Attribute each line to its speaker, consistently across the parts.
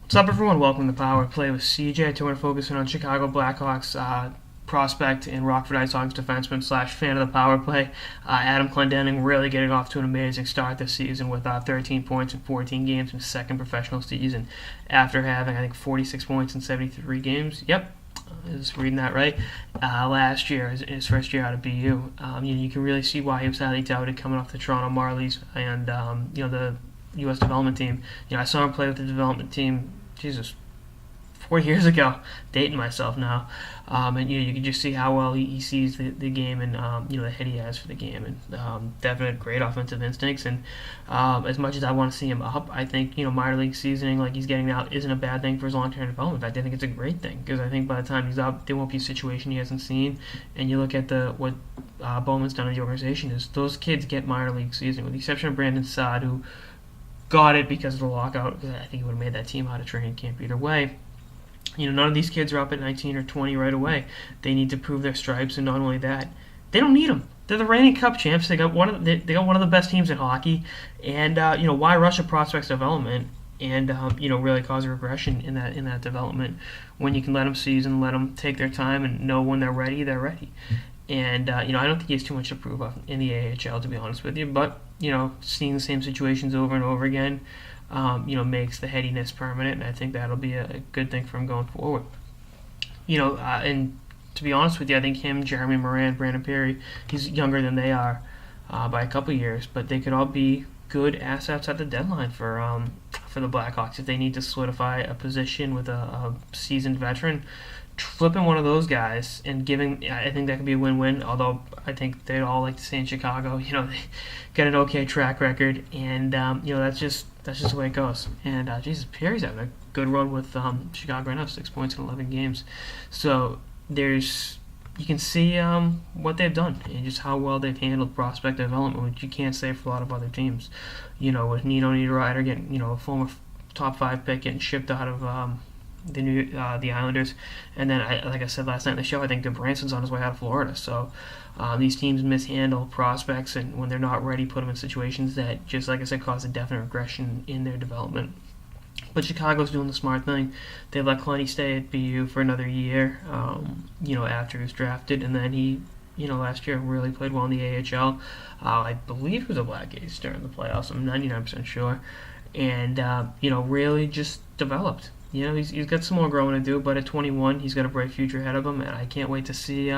Speaker 1: What's up, everyone? Welcome to Power Play with CJ. Today we're focusing on Chicago Blackhawks prospect and Rockford Ice Hogs defenseman / fan of the Power Play, Adam Clendening, really getting off to an amazing start this season with 13 points in 14 games in his second professional season after having, I think, 46 points in 73 games. Yep, I was reading that right. Last year, his first year out of BU. You can really see why he was highly touted coming off the Toronto Marlies and the U.S. development team. I saw him play with the development team, 4 years ago, dating myself now, and you can just see how well he sees the game and the head he has for the game, and definite great offensive instincts. And as much as I want to see him up, I think minor league seasoning like he's getting now isn't a bad thing for his long-term development. In fact, I think it's a great thing because I think by the time he's up, there won't be a situation he hasn't seen. And you look at what Bowman's done in the organization is those kids get minor league seasoning, with the exception of Brandon Saad, who got it because of the lockout. I think he would have made that team out of training camp either way. None of these kids are up at 19 or 20 right away. They need to prove their stripes, and not only that, they don't need them. They're the reigning Cup champs. They got one of the best teams in hockey, and why rush a prospect's development and really cause a regression in that development when you can let them season, let them take their time, and know when they're ready, they're ready. And I don't think he has too much to prove in the AHL, to be honest with you. But seeing the same situations over and over again, makes the headiness permanent, and I think that'll be a good thing for him going forward. And to be honest with you, I think him, Jeremy Moran, Brandon Perry, he's younger than they are by a couple years, but they could all be good assets at the deadline for the Blackhawks if they need to solidify a position with a seasoned veteran. Flipping one of those guys and I think that could be a win-win. Although I think they'd all like to stay in Chicago. They got an okay track record, and that's just the way it goes. And Perry's having a good run with Chicago right now, 6 points in 11 games. So you can see what they've done and just how well they've handled prospect development, which you can't say for a lot of other teams. With Nino Niederreiter getting a former top 5 pick getting shipped out of the Islanders, and then like I said last night in the show, I think Branson's on his way out of Florida. So these teams mishandle prospects, and when they're not ready, put them in situations that, just like I said, cause a definite regression in their development. But Chicago's doing the smart thing. They let Clenny stay at BU for another year, after he was drafted, and then he, last year really played well in the AHL. I believe he was a Black Ace during the playoffs. I'm 99% sure, and really just developed. He's got some more growing to do, but at 21, he's got a bright future ahead of him, and I can't wait to see.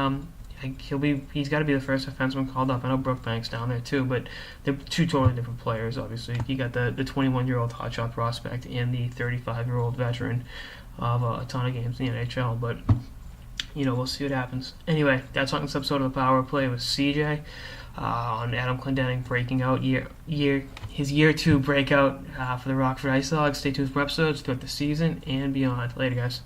Speaker 1: He's got to be the first defenseman called up. I know Brookbank's down there too, but they're two totally different players. Obviously, you got the 21-year-old hotshot prospect and the 35-year-old veteran of a ton of games in the NHL. But we'll see what happens. Anyway, that's on this episode of the Power Play with CJ. On Adam Clendening breaking out his year 2 breakout for the Rockford Ice Hogs. Stay tuned for episodes throughout the season and beyond. Later, guys.